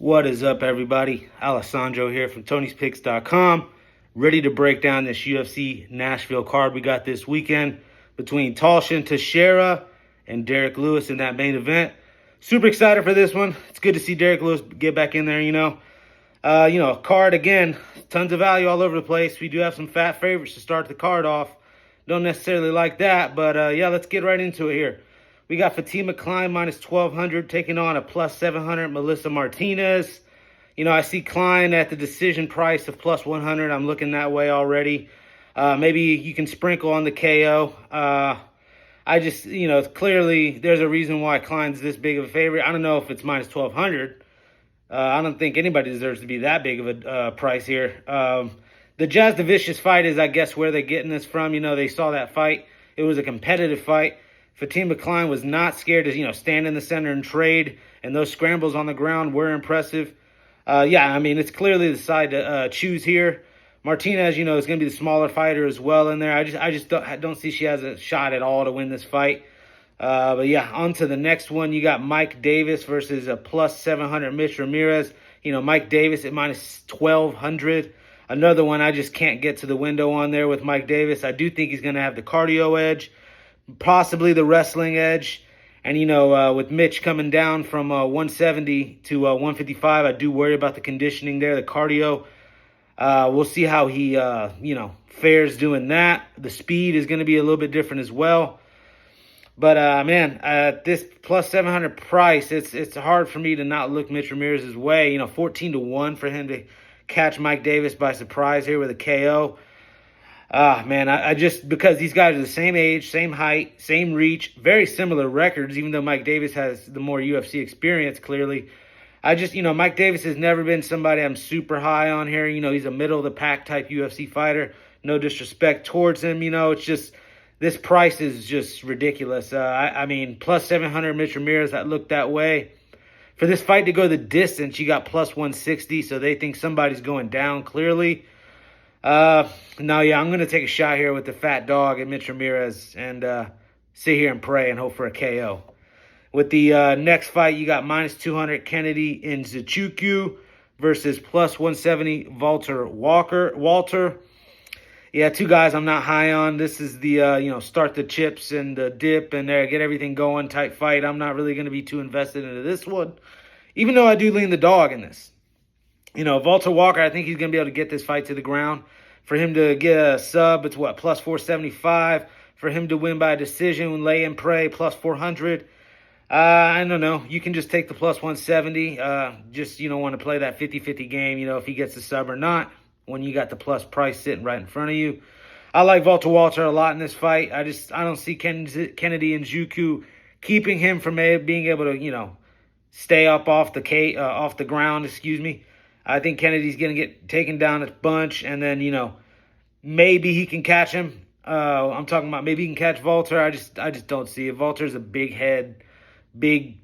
What is up, everybody? Alessandro here from Tony'sPicks.com, ready to break down this UFC Nashville card we got this weekend between Tallison, Teixeira, and Derrick Lewis in that main event. Super excited for this one. It's good to see Derrick Lewis get back in there, a card, again, tons of value all over the place. We do have some fat favorites to start the card off. Don't necessarily like that, but let's get right into it here. We got Fatima Kline minus 1,200 taking on a plus 700 Melissa Martinez. I see Kline at the decision price of plus 100. I'm looking that way already. Maybe you can sprinkle on the KO. Clearly there's a reason why Kline's this big of a favorite. I don't know if it's minus 1,200. I don't think anybody deserves to be that big of a price here. The Jazz the Vicious fight is, I guess, where they're getting this from. They saw that fight. It was a competitive fight. Fatima Kline was not scared to, stand in the center and trade, and those scrambles on the ground were impressive. It's clearly the side to choose here. Martinez, is going to be the smaller fighter as well in there. I just don't see she has a shot at all to win this fight. On to the next one. You got Mike Davis versus a plus 700 Mitch Ramirez. Mike Davis at minus 1,200. Another one I just can't get to the window on there with Mike Davis. I do think he's going to have the cardio edge, possibly the wrestling edge. And, with Mitch coming down from 170 to 155, I do worry about the conditioning there, the cardio. We'll see how he, fares doing that. The speed is going to be a little bit different as well. But, at this plus 700 price, it's hard for me to not look Mitch Ramirez's way. 14-1 for him to catch Mike Davis by surprise here with a KO. Because these guys are the same age, same height, same reach, very similar records, even though Mike Davis has the more UFC experience, clearly. Mike Davis has never been somebody I'm super high on here. He's a middle-of-the-pack type UFC fighter. No disrespect towards him. It's just this price is just ridiculous. Plus 700 Mitch Ramirez, that looked that way. For this fight to go the distance, you got plus 160, so they think somebody's going down, clearly. I'm going to take a shot here with the fat dog and Mitch Ramirez and sit here and pray and hope for a KO. With the next fight, you got minus 200 Kennedy Nzechukwu versus plus 170 Valter. Yeah, two guys I'm not high on. This is the, start the chips and the dip and get everything going type fight. I'm not really going to be too invested into this one, even though I do lean the dog in this. Valter Walker, I think he's going to be able to get this fight to the ground. For him to get a sub, it's plus 475. For him to win by decision, lay and pray, plus 400. I don't know. You can just take the plus 170. Want to play that 50-50 game, if he gets the sub or not, when you got the plus price sitting right in front of you. I like Valter Walter a lot in this fight. I don't see Kennedy Njokuani keeping him from being able to, stay up off the ground, I think Kennedy's going to get taken down a bunch, and then, maybe he can catch him. I'm talking about maybe he can catch Valter. I just don't see it. Valter's a big head, big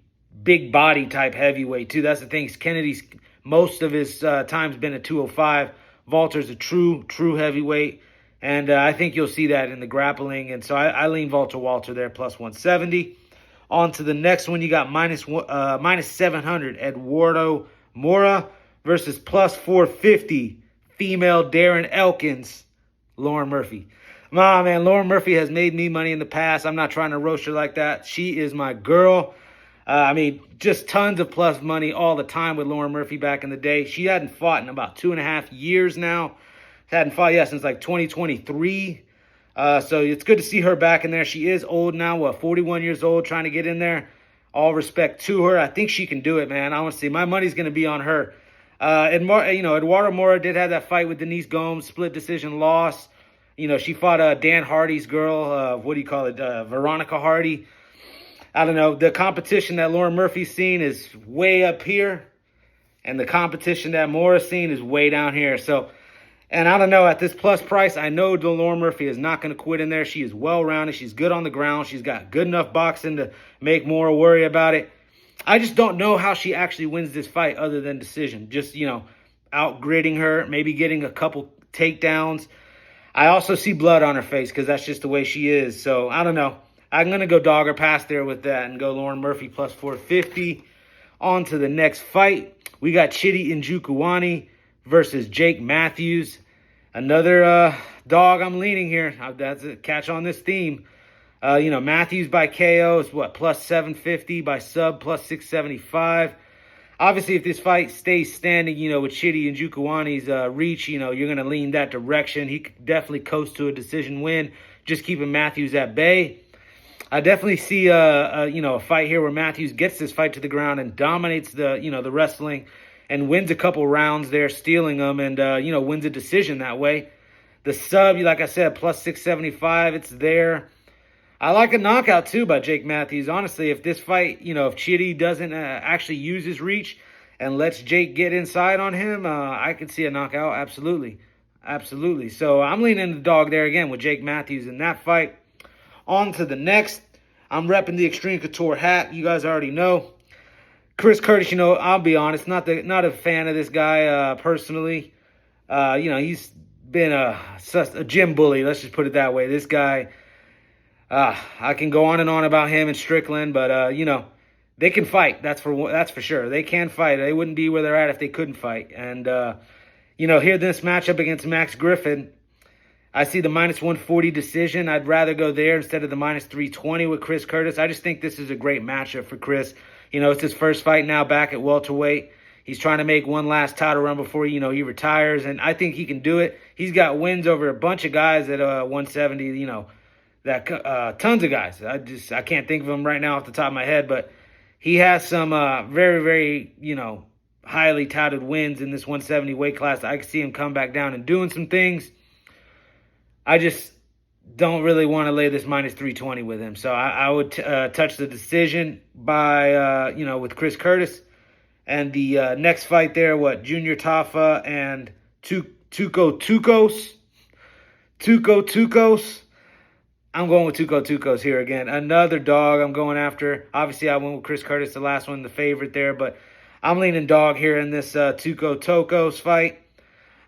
body type heavyweight, too. That's the thing. Kennedy's most of his time's been at 205. Valter's a true heavyweight, and I think you'll see that in the grappling. And so I lean Valter Walter there, plus 170. On to the next one. You got minus 700 Eduarda Moura versus plus 450 female Darren Elkins, Lauren Murphy. Man, Lauren Murphy has made me money in the past. I'm not trying to roast her like that. She is my girl. Just tons of plus money all the time with Lauren Murphy back in the day. She hadn't fought in about 2.5 years now. Hadn't fought, since like 2023. So it's good to see her back in there. She is old now, 41 years old, trying to get in there. All respect to her. I think she can do it, man. Honestly, my money's going to be on her. Eduarda Moura did have that fight with Denise Gomes, split decision loss. She fought Dan Hardy's girl, Veronica Hardy. I don't know. The competition that Lauren Murphy's seen is way up here, and the competition that Moura's seen is way down here. So, and I don't know, at this plus price, I know Lauren Murphy is not going to quit in there. She is well-rounded. She's good on the ground. She's got good enough boxing to make Moura worry about it. I just don't know how she actually wins this fight other than decision. Just, out-gritting her, maybe getting a couple takedowns. I also see blood on her face because that's just the way she is. So, I don't know. I'm going to go dog or pass there with that and go Lauren Murphy plus 450. On to the next fight. We got Chidi Njokuani versus Jake Matthews. Another dog I'm leaning here. That's a catch on this theme. Matthews by KO is what, plus 750, by sub plus 675. Obviously, if this fight stays standing, with Chidi Njokuani's reach, you're going to lean that direction. He could definitely coast to a decision win, just keeping Matthews at bay. I definitely see a fight here where Matthews gets this fight to the ground and dominates the wrestling and wins a couple rounds there, stealing them, and wins a decision that way. The sub, like I said, plus 675, it's there. I like a knockout, too, by Jake Matthews. Honestly, if this fight, if Chidi doesn't actually use his reach and lets Jake get inside on him, I could see a knockout, absolutely. Absolutely. So I'm leaning the dog there again with Jake Matthews in that fight. On to the next. I'm repping the Extreme Couture hat. You guys already know. Chris Curtis, I'll be honest, not a fan of this guy personally. He's been a gym bully, let's just put it that way. This guy... I can go on and on about him and Strickland, but they can fight. That's for sure. They can fight. They wouldn't be where they're at if they couldn't fight. And here this matchup against Max Griffin, I see the minus 140 decision. I'd rather go there instead of the minus 320 with Chris Curtis. I just think this is a great matchup for Chris. It's his first fight now back at welterweight. He's trying to make one last title run before he retires, and I think he can do it. He's got wins over a bunch of guys at 170. That tons of guys. I can't think of them right now off the top of my head, but he has some very, very, highly touted wins in this 170 weight class. I can see him come back down and doing some things. I just don't really want to lay this minus 320 with him. So I would touch the decision by, with Chris Curtis. And the next fight there, Junior Tafa and Tuco Tucos. I'm going with Tucos here again. Another dog I'm going after. Obviously, I went with Chris Curtis, the last one, the favorite there. But I'm leaning dog here in this Tuco fight.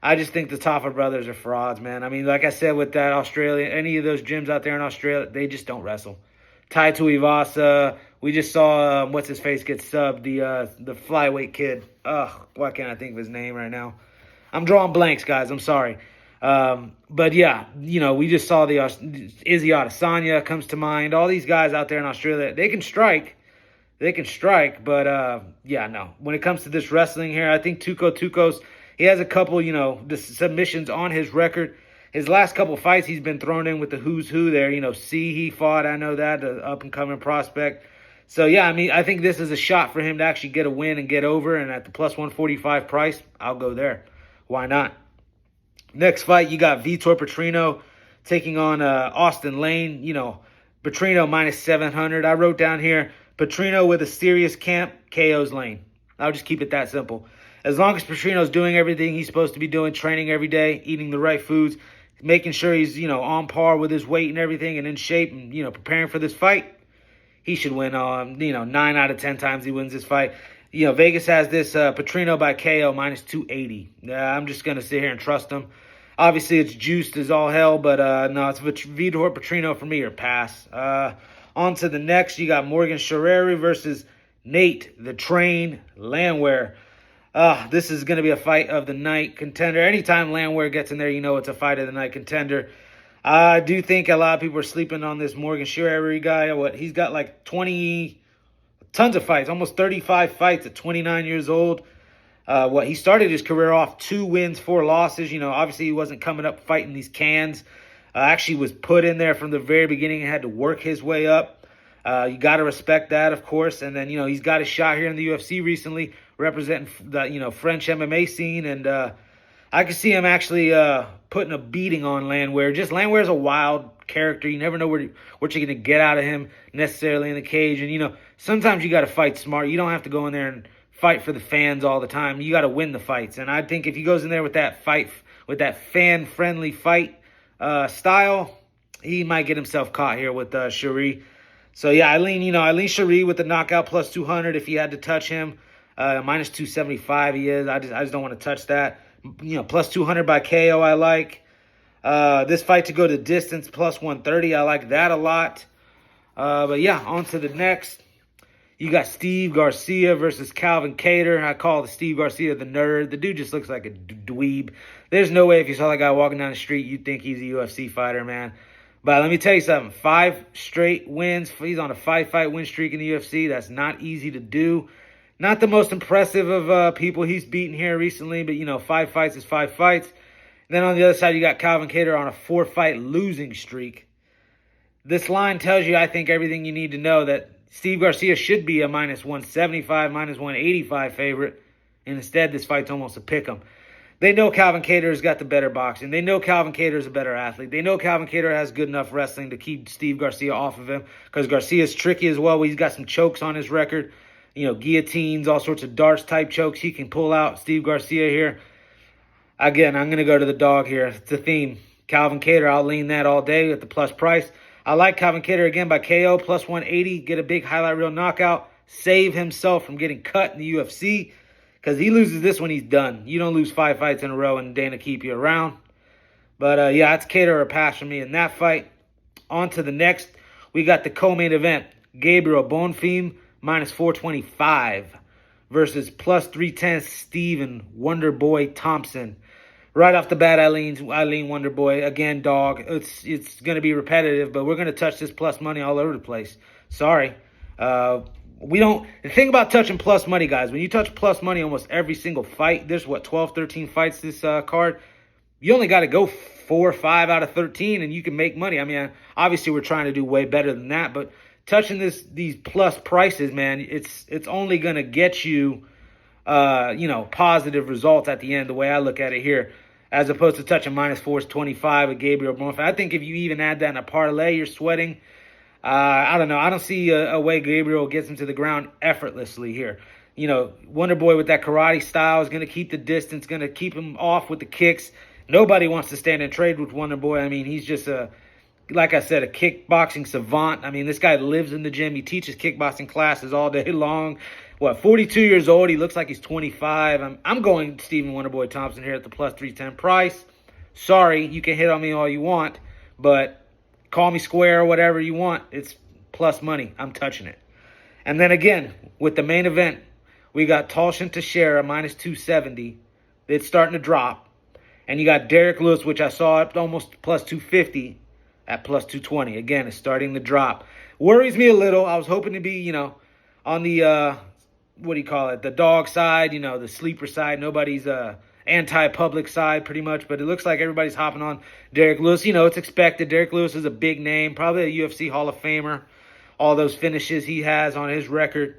I just think the Tafa brothers are frauds, man. I mean, like I said, with that Australia, any of those gyms out there in Australia, they just don't wrestle. Tai Tuivasa, we just saw, what's-his-face get subbed, the flyweight kid. Ugh, why can't I think of his name right now? I'm drawing blanks, guys. I'm sorry. But yeah, we just saw the Izzy Adesanya comes to mind. All these guys out there in Australia, they can strike, but no. When it comes to this wrestling here, I think Tucos, he has a couple, the submissions on his record. His last couple fights, he's been thrown in with the who's who there. C, he fought, I know that, the up-and-coming prospect. So, yeah, I think this is a shot for him to actually get a win and get over. And at the plus 145 price, I'll go there. Why not? Next fight, you got Vitor Petrino taking on Austen Lane. Petrino minus 700. I wrote down here, Petrino with a serious camp, KO's Lane. I'll just keep it that simple. As long as Petrino's doing everything he's supposed to be doing, training every day, eating the right foods, making sure he's, on par with his weight and everything and in shape and, preparing for this fight, he should win, 9 out of 10 times he wins this fight. Vegas has this Petrino by KO minus 280. I'm just going to sit here and trust him. Obviously, it's juiced as all hell, but no, it's Vitor Petrino for me or pass. On to the next, you got Morgan Charrière versus Nate the Train Landwehr. This is going to be a fight of the night contender. Anytime Landwehr gets in there, it's a fight of the night contender. I do think a lot of people are sleeping on this Morgan Charrière guy. He's got like tons of fights, almost 35 fights at 29 years old. He started his career off 2 wins, 4 losses. Obviously he wasn't coming up fighting these cans. Actually was put in there from the very beginning and had to work his way up. You got to respect that, of course. And then, he's got a shot here in the UFC recently, representing the, French MMA scene. And I could see him actually putting a beating on Landwehr. Just Landwehr's a wild character. You never know what you're going to get out of him necessarily in the cage. And, sometimes you got to fight smart. You don't have to go in there and fight for the fans all the time. You got to win the fights. And I think if he goes in there with that fight, with that fan-friendly fight style, he might get himself caught here with Charrière. So, yeah, I lean Charrière with the knockout plus 200 if he had to touch him. Minus 275 he is. I just don't want to touch that. Plus 200 by KO I like. This fight to go to distance plus 130, I like that a lot. But, yeah, on to the next. You got Steve Garcia versus Calvin Kattar. I call the Steve Garcia the nerd. The dude just looks like a dweeb. There's no way if you saw that guy walking down the street, you'd think he's a UFC fighter, man. But let me tell you something. 5 straight wins. He's on a 5-fight win streak in the UFC. That's not easy to do. Not the most impressive of people he's beaten here recently, but, 5 fights is 5 fights. Then on the other side, you got Calvin Kattar on a 4-fight losing streak. This line tells you, I think, everything you need to know that Steve Garcia should be a -175, -185 favorite. And instead, this fight's almost a pick'em. They know Calvin Kattar's got the better boxing. They know Calvin Kattar's a better athlete. They know Calvin Kattar has good enough wrestling to keep Steve Garcia off of him because Garcia's tricky as well. He's got some chokes on his record. Guillotines, all sorts of darts-type chokes he can pull out. Steve Garcia here. Again, I'm going to go to the dog here. It's a theme. Calvin Kattar, I'll lean that all day at the plus price. I like Calvin Kattar again by KO, plus 180. Get a big highlight reel knockout. Save himself from getting cut in the UFC. Because he loses this one, he's done. You don't lose 5 fights in a row and Dana keep you around. But, yeah, it's Kattar or a pass for me in that fight. On to the next. We got the co-main event. Gabriel Bonfim, -425 versus plus 310 Steven Wonderboy Thompson. Right off the bat, I lean Wonderboy. Again, dog. It's going to be repetitive, but we're going to touch this plus money all over the place. Sorry. The thing about touching plus money, guys, when you touch plus money almost every single fight, there's 12, 13 fights this card. You only got to go 4 or 5 out of 13 and you can make money. I mean, obviously we're trying to do way better than that, but touching these plus prices, man, it's only going to get you, positive results at the end, the way I look at it here, as opposed to touching -425 with Gabriel Bonfim. I think if you even add that in a parlay, you're sweating. I don't know. I don't see a way Gabriel gets him to the ground effortlessly here. Wonderboy with that karate style is going to keep the distance, going to keep him off with the kicks. Nobody wants to stand and trade with Wonderboy. I mean, he's just like I said, a kickboxing savant. I mean, this guy lives in the gym. He teaches kickboxing classes all day long. 42 years old. He looks like he's 25. I'm going Steven Wonderboy Thompson here at the plus 310 price. Sorry, you can hit on me all you want, but call me square or whatever you want. It's plus money. I'm touching it. And then again, with the main event, we got Tallison Teixeira -270. It's starting to drop. And you got Derrick Lewis, which I saw at almost plus 250 at plus 220. Again, it's starting to drop. Worries me a little. I was hoping to be, on the, the dog side, the sleeper side. Nobody's anti-public side pretty much, but it looks like everybody's hopping on Derrick Lewis. It's expected. Derrick Lewis is a big name, probably a UFC Hall of Famer. All those finishes he has on his record.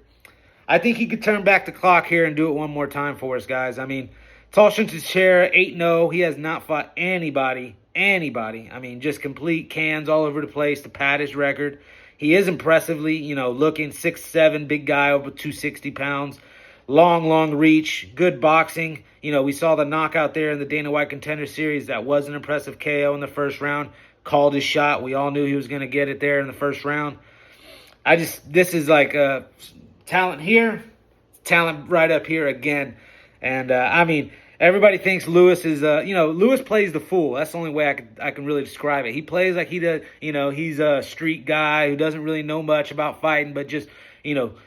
I think he could turn back the clock here and do it one more time for us, guys. I mean, Tallison Teixeira, 8-0. He has not fought anybody. I mean, just complete cans all over the place to pad his record. He is impressively, looking 6'7", big guy, over 260 pounds. Long reach, good boxing. We saw the knockout there in the Dana White Contender Series. That was an impressive KO in the first round. Called his shot. We all knew he was going to get it there in the first round. This is like talent here, talent right up here again. And, I mean, everybody thinks Lewis is, Lewis plays the fool. That's the only way I can really describe it. He plays like he does, he's a street guy who doesn't really know much about fighting, but just,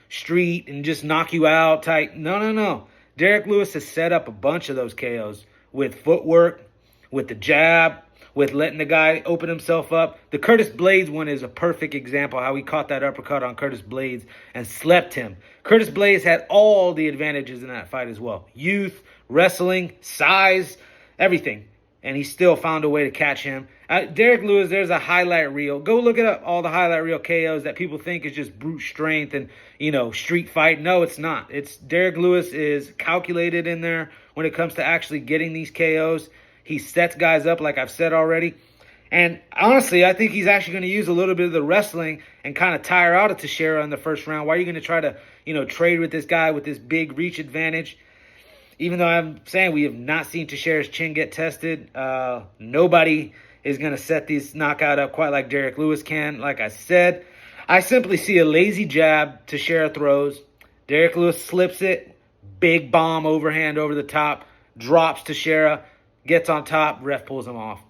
street and just knock you out type. No. Derrick Lewis has set up a bunch of those KOs with footwork, with the jab, with letting the guy open himself up. The Curtis Blades one is a perfect example how he caught that uppercut on Curtis Blades and slept him. Curtis Blades had all the advantages in that fight as well. Youth, wrestling, size, everything. And he still found a way to catch him. Derrick Lewis, there's a highlight reel. Go look at all the highlight reel KOs that people think is just brute strength and, street fight. No, it's not. Derrick Lewis is calculated in there when it comes to actually getting these KOs. He sets guys up, like I've said already. And honestly, I think he's actually going to use a little bit of the wrestling and kind of tire out of Teixeira in the first round. Why are you going to try to, trade with this guy with this big reach advantage? Even though I'm saying we have not seen Teixeira's chin get tested, nobody is going to set this knockout up quite like Derrick Lewis can. Like I said, I simply see a lazy jab Teixeira throws. Derrick Lewis slips it. Big bomb overhand over the top. Drops Teixeira. Gets on top. Ref pulls him off.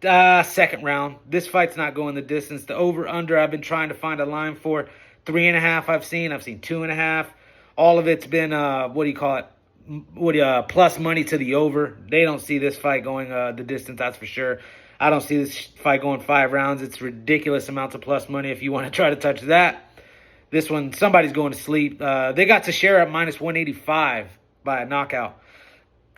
Second round. This fight's not going the distance. The over-under I've been trying to find a line for. 3.5 I've seen 2.5. All of it's been, plus money to the over. They don't see this fight going the distance, that's for sure. I don't see this fight going 5 rounds. It's ridiculous amounts of plus money if you want to try to touch that. This one, somebody's going to sleep. They got Teixeira at minus 185 by a knockout.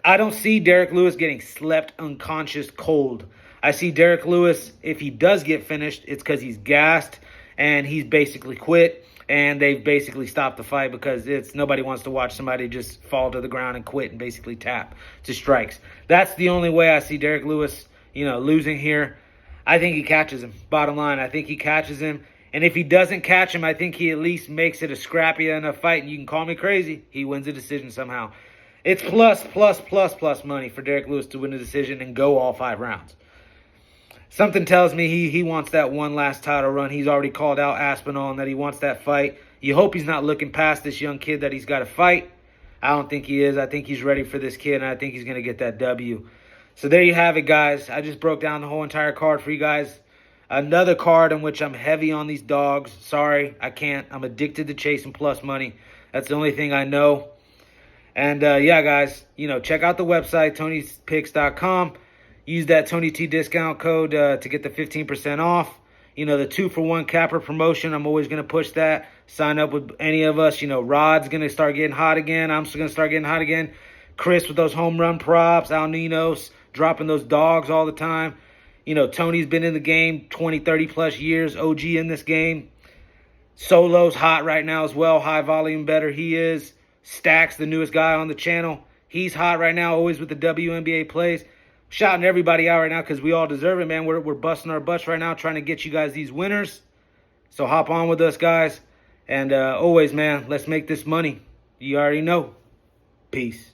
I don't see Derrick Lewis getting slept unconscious cold. I see Derrick Lewis, if he does get finished, it's because he's gassed and he's basically quit. And they've basically stopped the fight because nobody wants to watch somebody just fall to the ground and quit and basically tap to strikes. That's the only way I see Derrick Lewis, losing here. I think he catches him. Bottom line, I think he catches him. And if he doesn't catch him, I think he at least makes it a scrappy enough fight. And you can call me crazy. He wins a decision somehow. It's plus money for Derrick Lewis to win a decision and go all 5 rounds. Something tells me he wants that one last title run. He's already called out Aspinall and that he wants that fight. You hope he's not looking past this young kid that he's got to fight. I don't think he is. I think he's ready for this kid, and I think he's going to get that W. So there you have it, guys. I just broke down the whole entire card for you guys. Another card in which I'm heavy on these dogs. Sorry, I can't. I'm addicted to chasing plus money. That's the only thing I know. And, yeah, guys, check out the website, Tony'sPicks.com. Use that Tony T discount code to get the 15% off. The 2-for-1 capper promotion, I'm always going to push that. Sign up with any of us. Rod's going to start getting hot again. I'm still going to start getting hot again. Chris with those home run props. Al Ninos dropping those dogs all the time. Tony's been in the game 20, 30 plus years. OG in this game. Solo's hot right now as well. High volume better he is. Stacks, the newest guy on the channel. He's hot right now, always with the WNBA plays. Shouting everybody out right now because we all deserve it, man. We're busting our butts right now trying to get you guys these winners. So hop on with us, guys. And always, man, let's make this money. You already know. Peace.